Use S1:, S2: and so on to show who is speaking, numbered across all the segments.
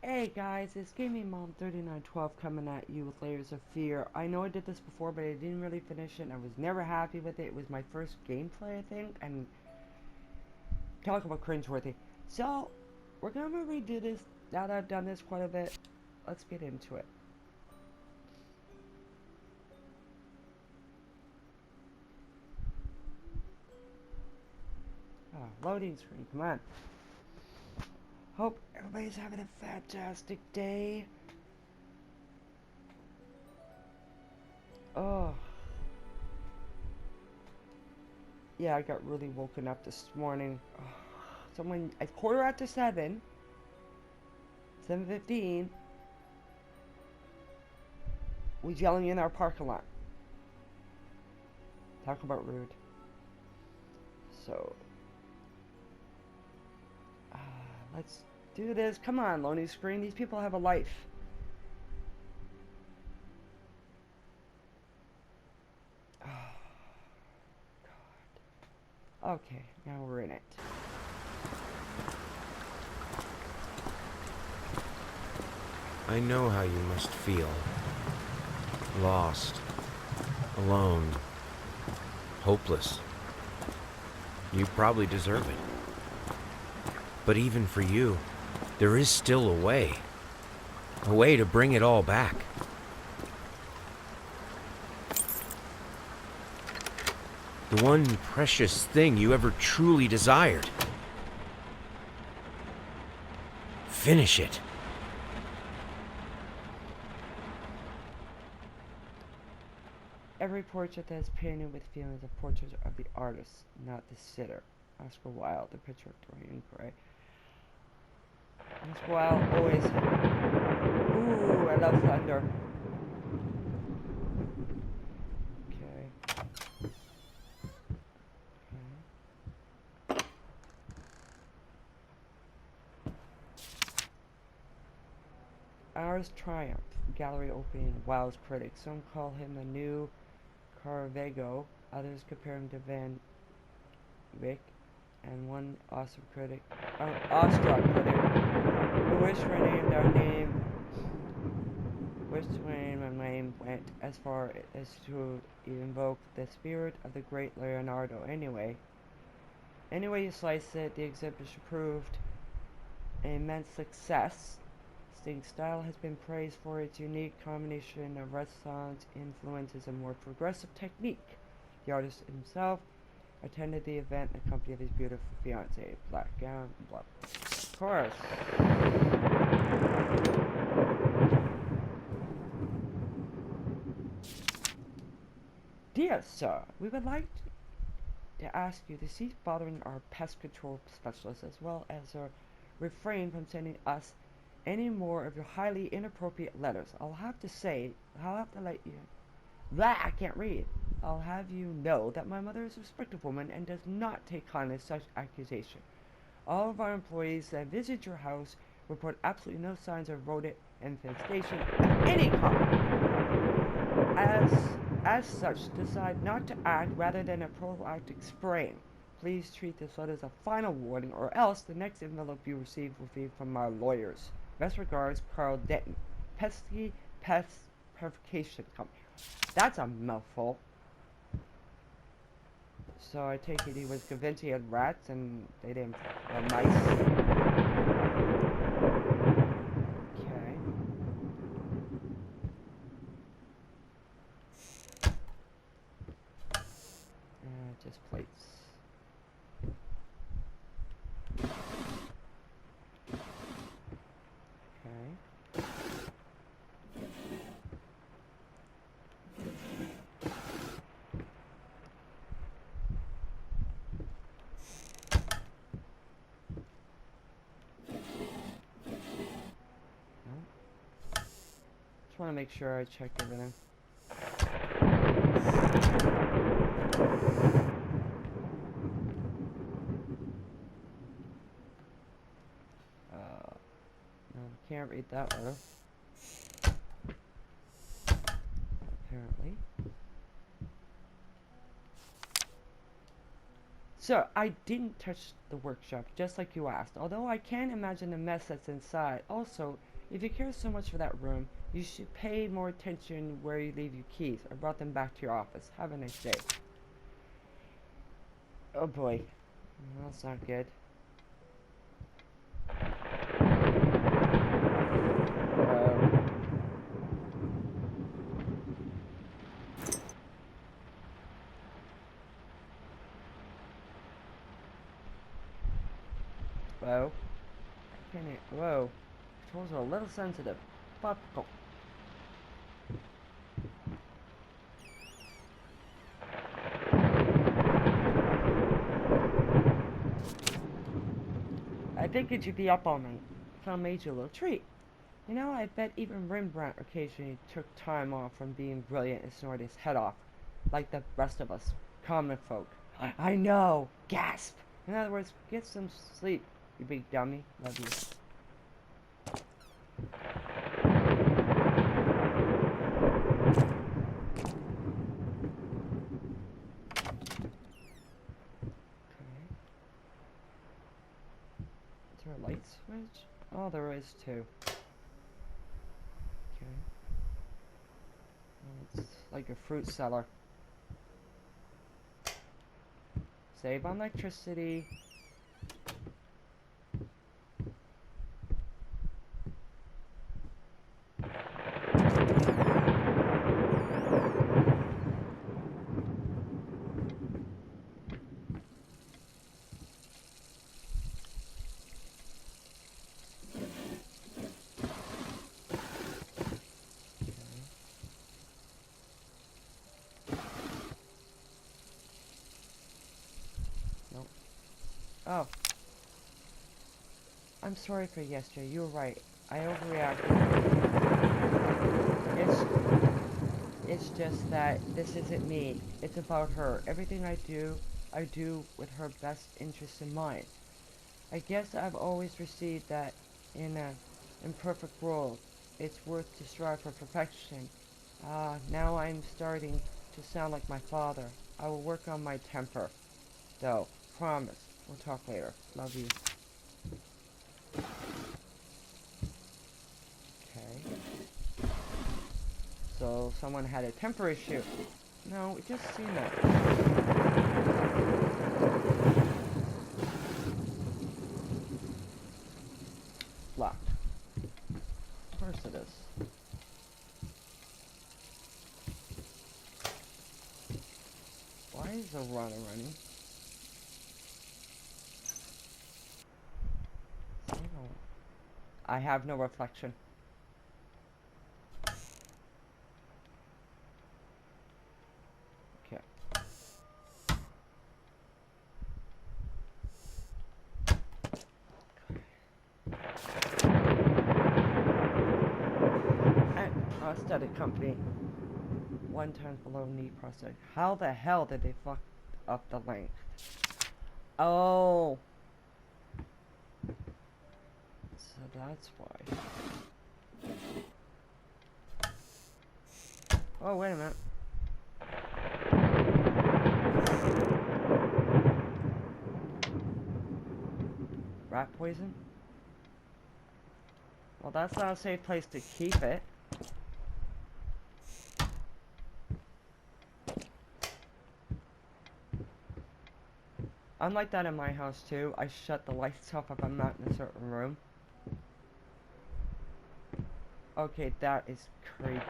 S1: Hey guys, it's Gaming Mom 3912 coming at you with Layers of Fear. I know I did this before, but I didn't really finish it, and I was never happy with it. It was my first gameplay, I think, and talk about cringeworthy. So, we're gonna redo this now that I've done this quite a bit. Let's get into it. Loading screen, come on. Hope everybody's having a fantastic day. Oh. Yeah, I got really woken up this morning. Someone at 7:15, 7:15, was yelling in our parking lot. Talk about rude. So, let's do this. Come on, loading screen. These people have a life. Oh, God. Okay, now we're in it.
S2: I know how you must feel. Lost. Alone. Hopeless. You probably deserve it. But even for you, there is still a way. A way to bring it all back. The one precious thing you ever truly desired. Finish it.
S1: Every portrait that is painted with feelings of portraits of the artist, not the sitter. Oscar Wilde, the picture of Dorian Gray. Oscar Wilde always. Ooh, I love thunder. Okay. Ours triumph. Gallery opening. Wilde's critics. Some call him the new Caravaggio. Others compare him to Van Eyck. And one awestruck critic who wished to name our name. Wished to name our name went as far as to invoke the spirit of the great Leonardo. Anyway you slice it, the exhibition proved an immense success. Sting's style has been praised for its unique combination of Renaissance influences and more progressive technique. The artist himself attended the event in the company of his beautiful fiancée, black gown, blah. Of course. Dear sir, we would like to ask you to cease bothering our pest control specialists as well as refrain from sending us any more of your highly inappropriate letters. I'll have to let you. That I can't read. I'll have you know that my mother is a respectable woman and does not take kindly to such accusation. All of our employees that visit your house report absolutely no signs of rodent infestation of any kind. As such, decide not to act rather than a prophylactic spraying. Please treat this letter as a final warning, or else the next envelope you receive will be from our lawyers. Best regards, Carl Denton, Pesky Pest Purification Company. That's a mouthful. So I take it he was convinced he had rats and they didn't have mice. Okay. Just plates. Okay. Just want to make sure I check everything. No, can't read that letter. Apparently. So, I didn't touch the workshop, just like you asked. Although I can't imagine the mess that's inside. Also, If you care so much for that room, you should pay more attention where you leave your keys or brought them back to your office. Have a nice day. Oh boy. That's not good. Whoa. Whoa. Controls are a little sensitive. Popcorn. I think it should be up all night. So I made you a little treat. You know, I bet even Rembrandt occasionally took time off from being brilliant and snored his head off, like the rest of us, common folk. I know! Gasp! In other words, get some sleep, you big dummy. Love you. Is there a light switch? Oh, there is too. Okay. It's like a fruit cellar. Save on electricity. Oh. I'm sorry for yesterday. You were right. I overreacted. It's just that this isn't me. It's about her. Everything I do with her best interest in mind. I guess I've always received that in an imperfect world, it's worth to strive for perfection. Now I'm starting to sound like my father. I will work on my temper, though. Promise. We'll talk later. Love you. Okay. So someone had a temper issue. No, it just seemed that. Locked. Of course it is. Why is the runner running? I have no reflection. Okay. Study company. 1 times below knee prostate. How the hell did they fuck up the length? Oh. So that's why. Oh, wait a minute. Rat poison? Well, that's not a safe place to keep it. I'm like that in my house too. I shut the lights off if I'm not in a certain room. Okay, that is creepy.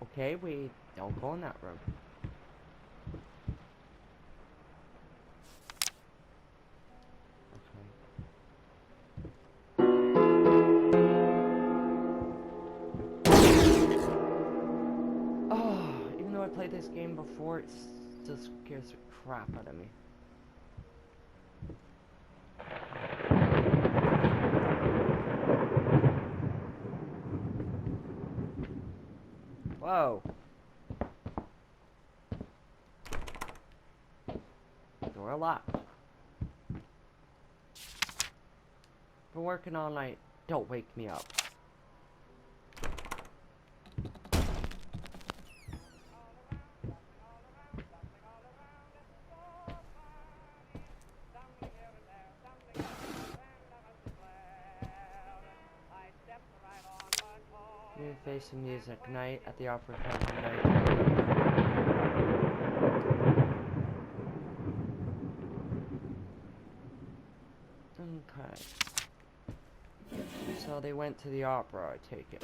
S1: Okay, we don't go in that room. I played this game before, it still scares the crap out of me. Whoa. Door locked. Been working all night. Don't wake me up. New face of music night at the opera house night. Okay. So they went to the opera, I take it.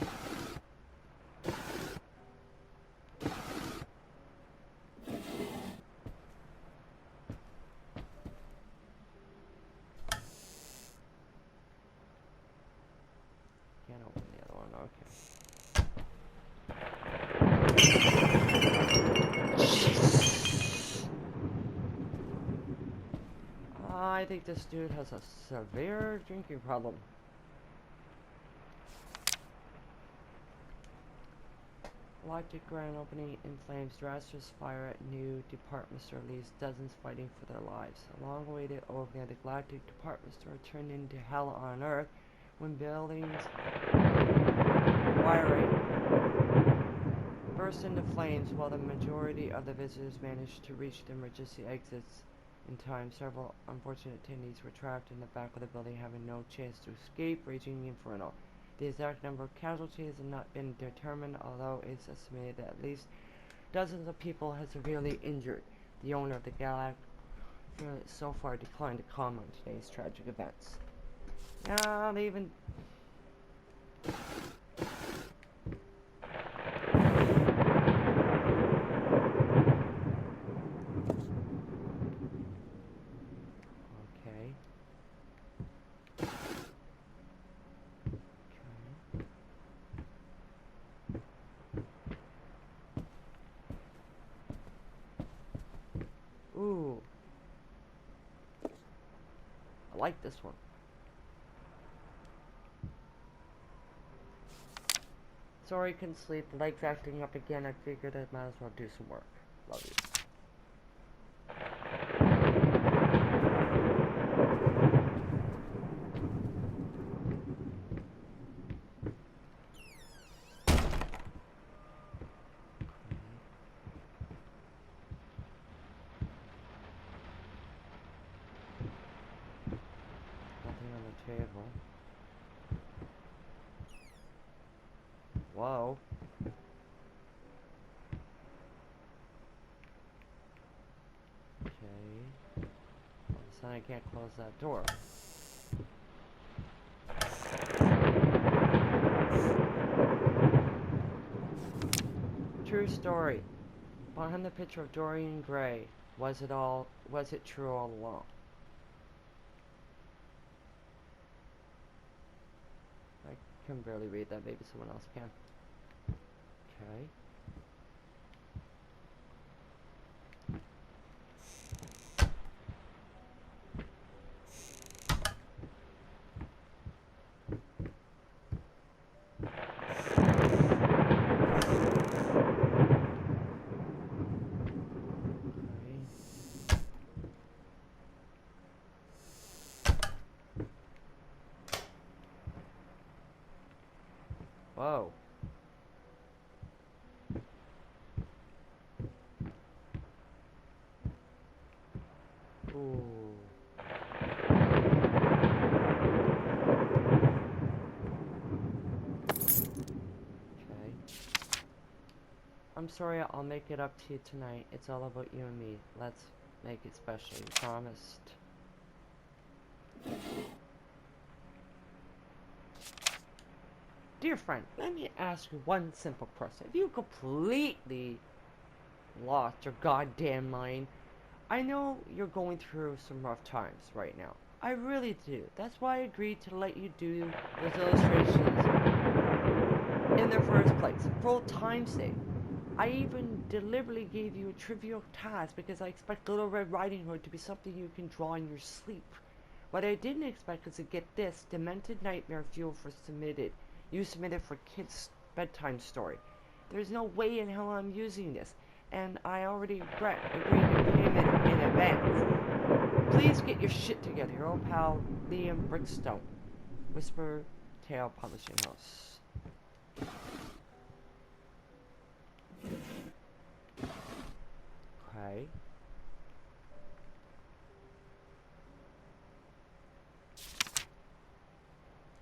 S1: Can't open the other one, okay. I think this dude has a severe drinking problem. Galactic grand opening in flames. Disastrous fire at new department store leaves dozens fighting for their lives. A long-awaited opening of the Galactic department store turned into hell on Earth when buildings wiring burst into flames while the majority of the visitors managed to reach the emergency exits in time. Several unfortunate attendees were trapped in the back of the building, having no chance to escape raging inferno. The exact number of casualties has not been determined, although it's estimated that at least dozens of people have severely injured. The owner of the Galactic so far declined to comment on today's tragic events. They even... Ooh. I like this one. Sorry, couldn't sleep. The leg's acting up again. I figured I might as well do some work. Love you. Table. Whoa. Okay. All of a sudden I can't close that door. True story. Behind the picture of Dorian Gray, was it true all along? I can barely read that, maybe someone else can. Okay. Whoa. Ooh. Okay. I'm sorry, I'll make it up to you tonight. It's all about you and me. Let's make it special. You promised. Dear friend, let me ask you one simple question. If you completely lost your goddamn mind, I know you're going through some rough times right now. I really do. That's why I agreed to let you do those illustrations in the first place, for old time's sake. I even deliberately gave you a trivial task because I expect Little Red Riding Hood to be something you can draw in your sleep. What I didn't expect was to get this demented nightmare fuel for submitted. You submitted for kids' bedtime story. There's no way in hell I'm using this, and I already agreed to payment in advance. Please get your shit together, your old pal Liam Brickstone. Whisper Tail Publishing House. Okay.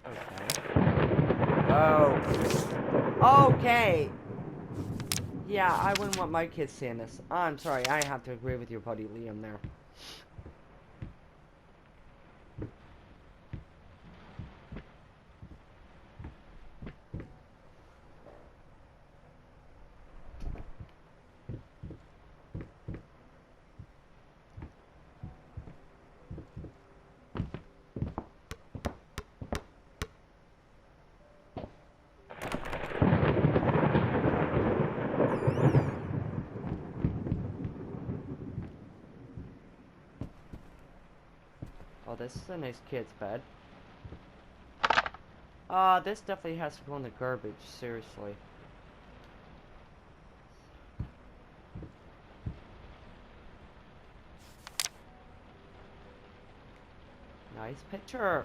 S1: Okay. Oh. Okay. Yeah, I wouldn't want my kids seeing this. I'm sorry, I have to agree with your buddy Liam there. Oh, this is a nice kid's bed. This definitely has to go in the garbage, seriously. Nice picture.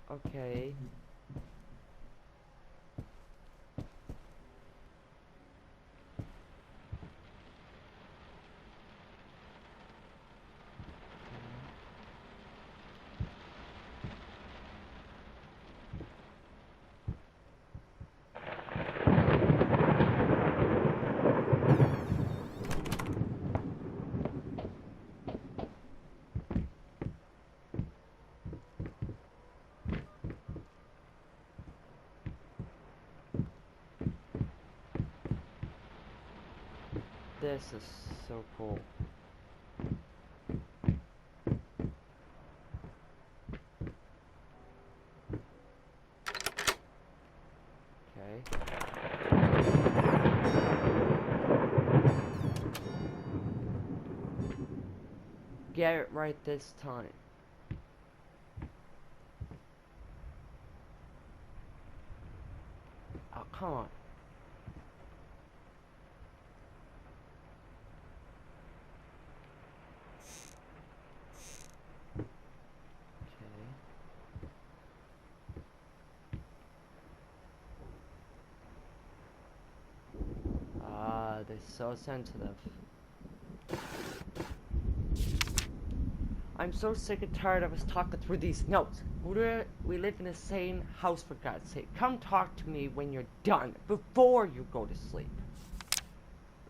S1: Okay. This is so cool. Okay. Get it right this time. Oh, come on. They're so sensitive. I'm so sick and tired of us talking through these notes. We live in the same house, for God's sake. Come talk to me when you're done, before you go to sleep.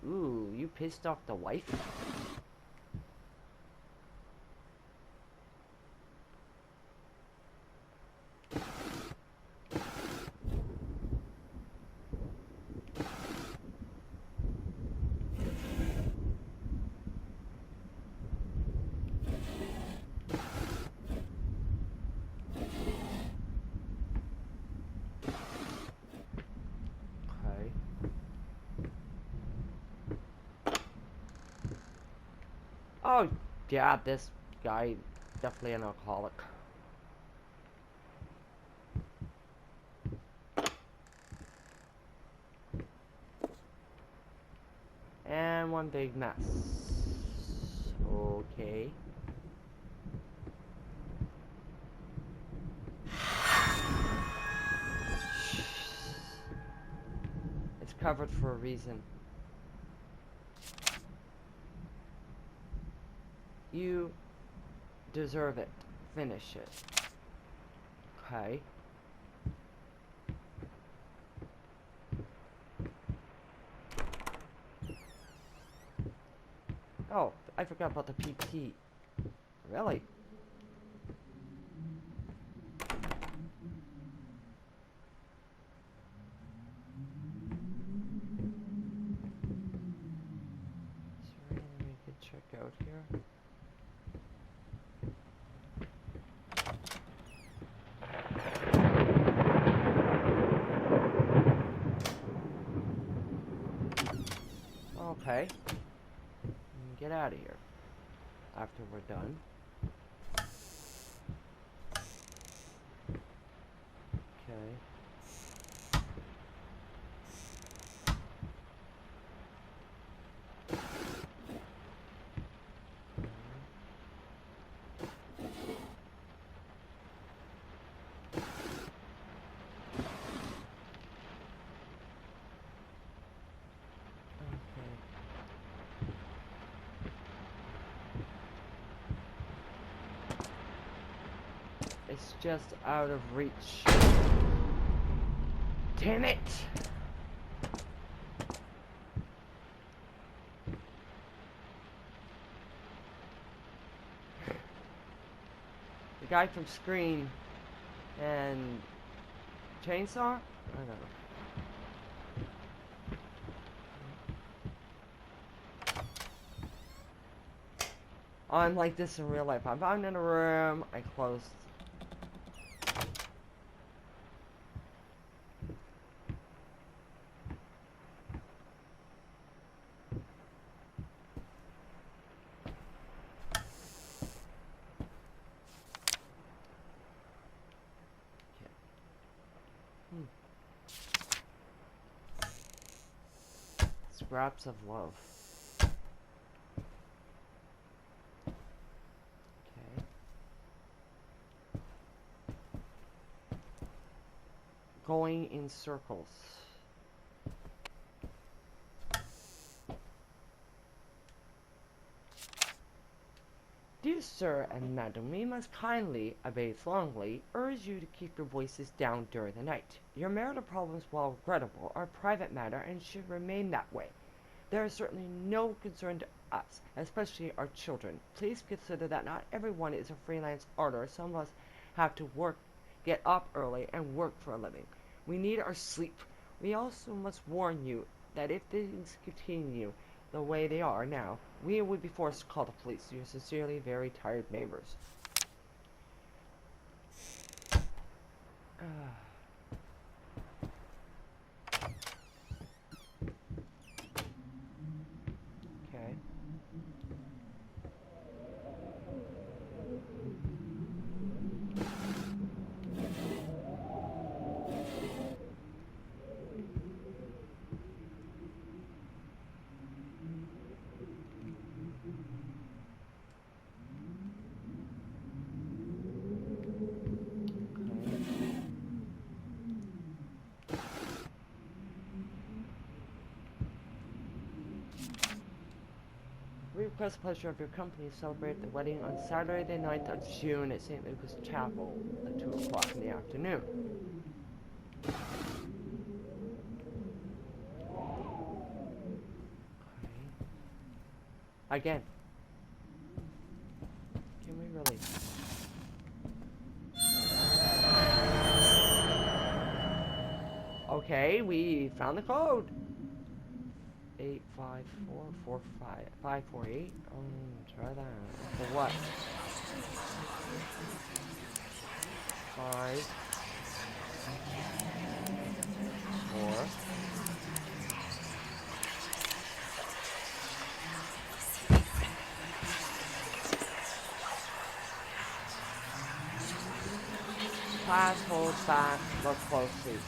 S1: Ooh, you pissed off the wife? Oh, yeah, this guy, definitely an alcoholic. And one big mess. Okay. It's covered for a reason. You deserve it. Finish it. Okay. Oh, I forgot about the PT. Really? Is there anything we could check out here? Okay. Get out of here. After we're done. It's just out of reach. Damn it! The guy from Screen and Chainsaw? I don't know. I'm like this in real life. I'm found in a room, I closed. Scraps of love. Okay. Going in circles. Dear sir and madam, we must kindly, abate strongly, urge you to keep your voices down during the night. Your marital problems, while regrettable, are a private matter and should remain that way. There is certainly no concern to us, especially our children. Please consider that not everyone is a freelance artist. Some of us have to work, get up early, and work for a living. We need our sleep. We also must warn you that if things continue the way they are now, we would be forced to call the police. Your sincerely, very tired neighbors. Okay. We request the pleasure of your company to celebrate the wedding on Saturday the 9th of June at St. Lucas Chapel at 2 o'clock in the afternoon. Okay. Again. Can we really? Okay, we found the code. 85454548. Try that. For what? 5 4 Class hold back. Look closely.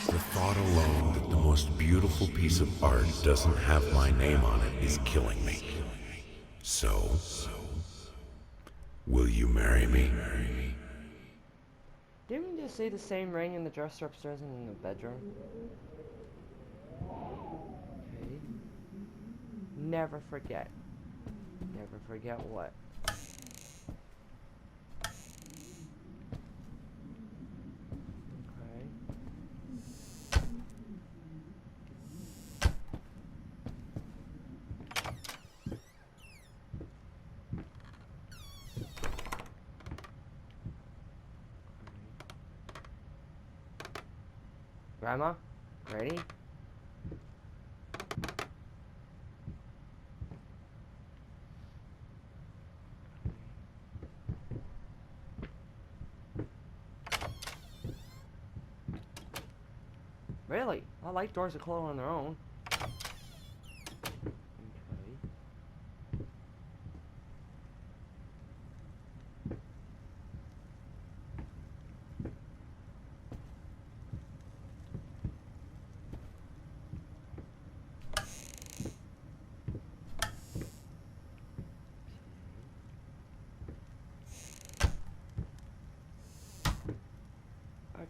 S3: The thought alone that the most beautiful piece of art doesn't have my name on it is killing me. So, will you marry me?
S1: Didn't we just see the same ring in the dresser upstairs and in the bedroom? Okay. Never forget. Never forget what? Okay. Grandma? Ready? Really? I like doors that close on their own. Okay.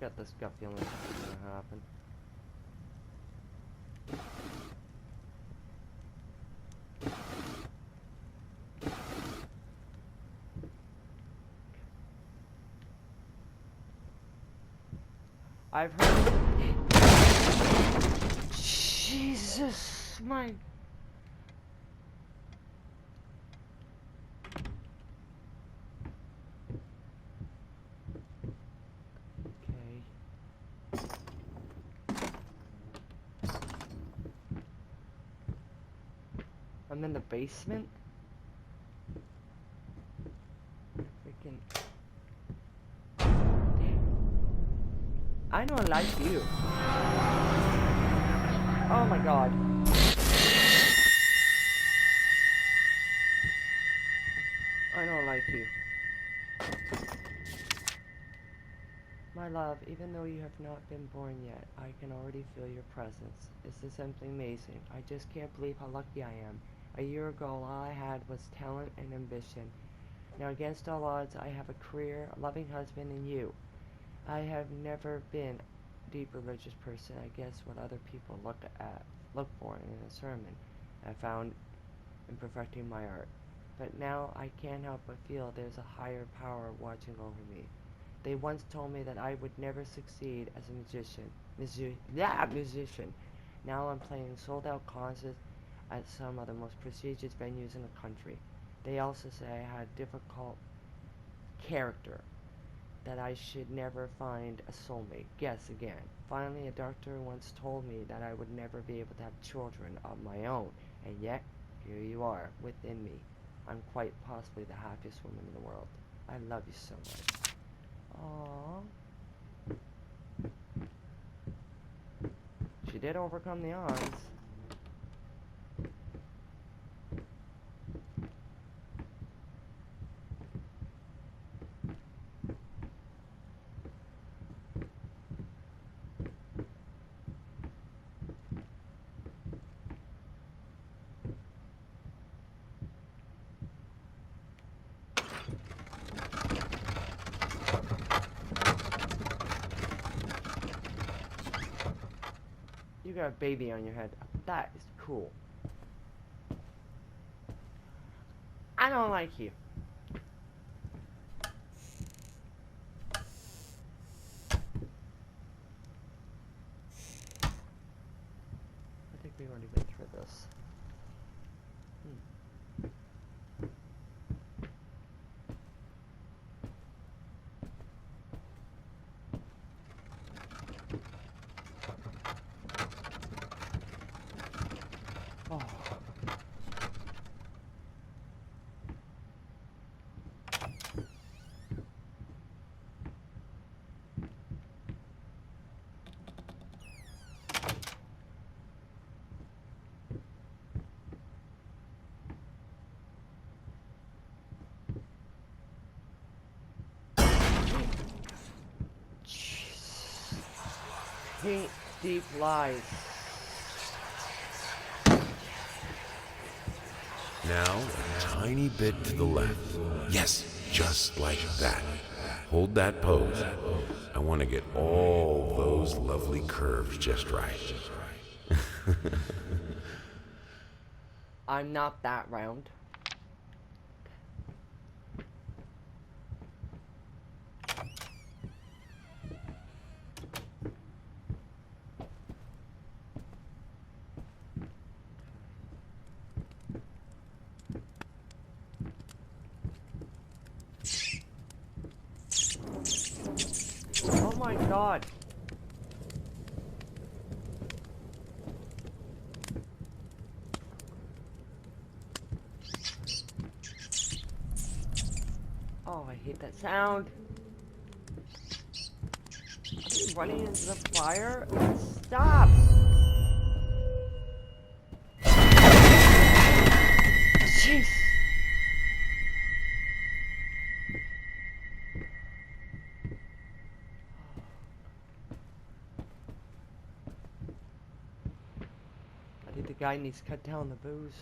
S1: got this gut feeling something's gonna happen. I've heard. Jesus, my. Okay. I'm in the basement. Freaking. I don't like you. Oh my god. I don't like you. My love, even though you have not been born yet, I can already feel your presence. This is simply amazing. I just can't believe how lucky I am. A year ago, all I had was talent and ambition. Now, against all odds, I have a career, a loving husband, and you. I have never been a deep religious person. I guess what other people look for in a sermon, I found in perfecting my art. But now I can't help but feel there's a higher power watching over me. They once told me that I would never succeed as a musician. Now I'm playing sold-out concerts at some of the most prestigious venues in the country. They also say I had difficult character, that I should never find a soulmate. Guess again. Finally, a doctor once told me that I would never be able to have children of my own, and yet, here you are, within me. I'm quite possibly the happiest woman in the world. I love you so much. Aww. She did overcome the odds. You got a baby on your head. That is cool. I don't like you. I think we already went through this. Oh. Paint deep lies.
S3: Now, a tiny bit to the left. Yes, just like that. Hold that pose. I want to get all those lovely curves just right.
S1: I'm not that round. Oh my god. Oh, I hate that sound. Are you running into the fire? Stop! Jeez. I think the guy needs to cut down the booze.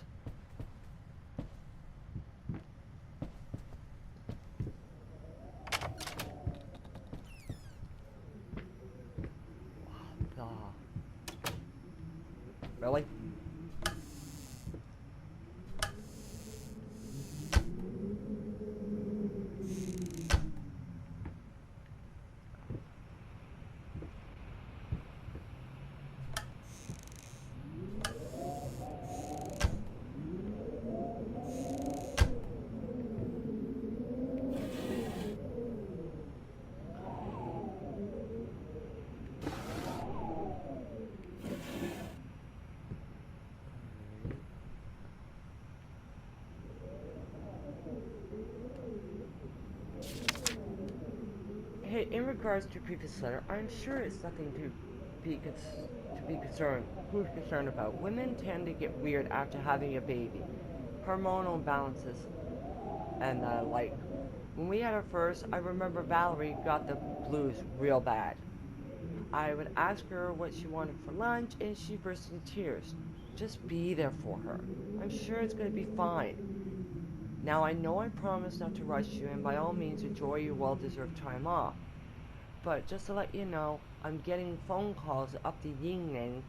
S1: Really? Hey, in regards to your previous letter, I'm sure it's nothing to be concerned about. Women tend to get weird after having a baby, hormonal imbalances, and like when we had her first, I remember Valerie got the blues real bad. I would ask her what she wanted for lunch, and she burst into tears. Just be there for her. I'm sure it's going to be fine. Now, I know I promised not to rush you, and by all means enjoy your well-deserved time off. But just to let you know, I'm getting phone calls up the yin-yang,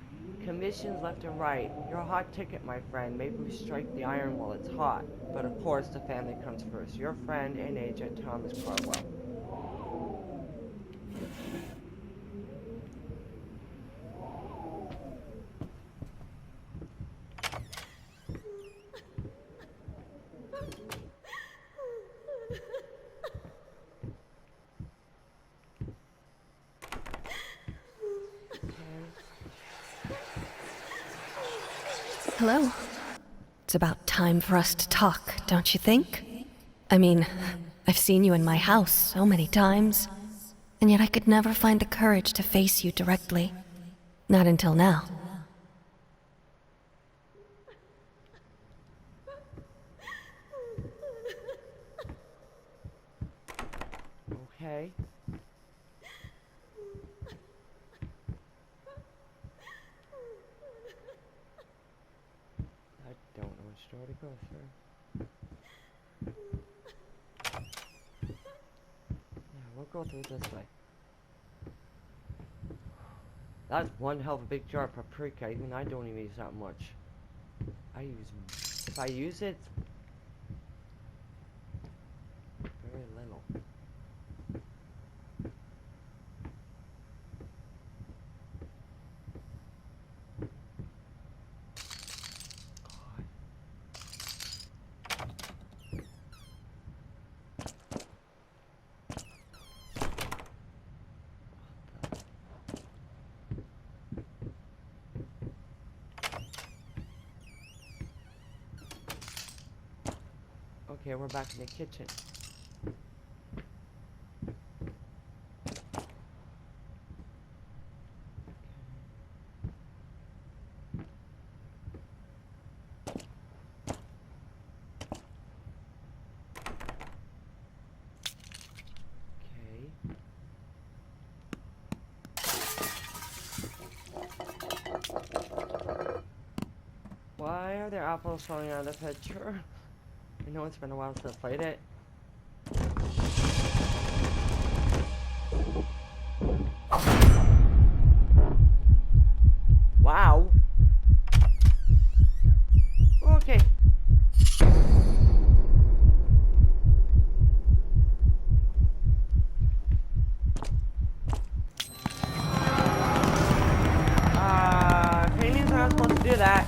S1: commissions left and right. You're a hot ticket, my friend. Maybe we strike the iron while it's hot. But of course, the family comes first. Your friend and agent, Thomas Carwell.
S4: Hello. It's about time for us to talk, don't you think? I mean, I've seen you in my house so many times, and yet I could never find the courage to face you directly. Not until now.
S1: Okay. I don't know which door to go through. Yeah, we'll go through this way. That's one hell of a big jar of paprika. Even I don't even use that much. If I use it, very little. Okay, we're back in the kitchen. Okay. Why are there apples falling out of the picture? I know it's been a while since I played it. Wow. Okay. Paintings are not supposed to do that.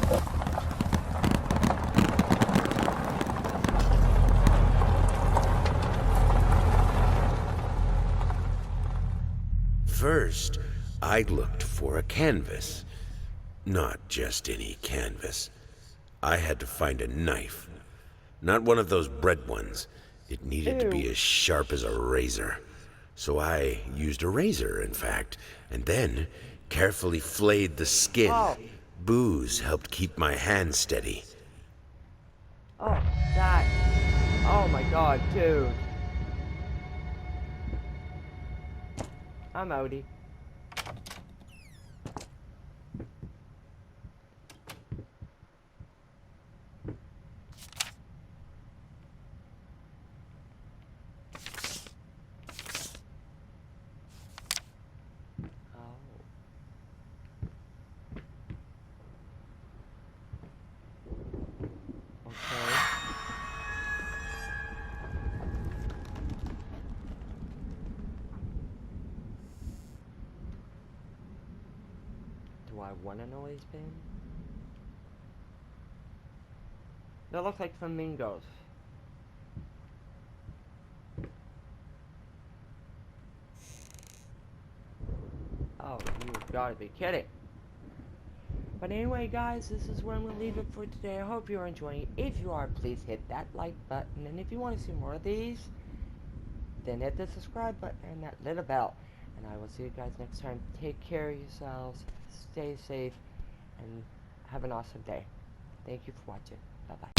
S3: First, I looked for a canvas. Not just any canvas. I had to find a knife. Not one of those bread ones. It needed to be
S1: Ew.
S3: as sharp as a razor. So I used a razor, in fact, and then carefully flayed the skin.
S1: Oh.
S3: Booze helped keep my hand steady.
S1: Oh, that. Oh my god, dude. I'm outie. I want to know what he's been. They look like flamingos. Oh, you gotta be kidding. But anyway, guys, this is where I'm going to leave it for today. I hope you're enjoying it. If you are, please hit that like button. And if you want to see more of these, then hit the subscribe button and that little bell. And I will see you guys next time. Take care of yourselves. Stay safe. And have an awesome day. Thank you for watching. Bye-bye.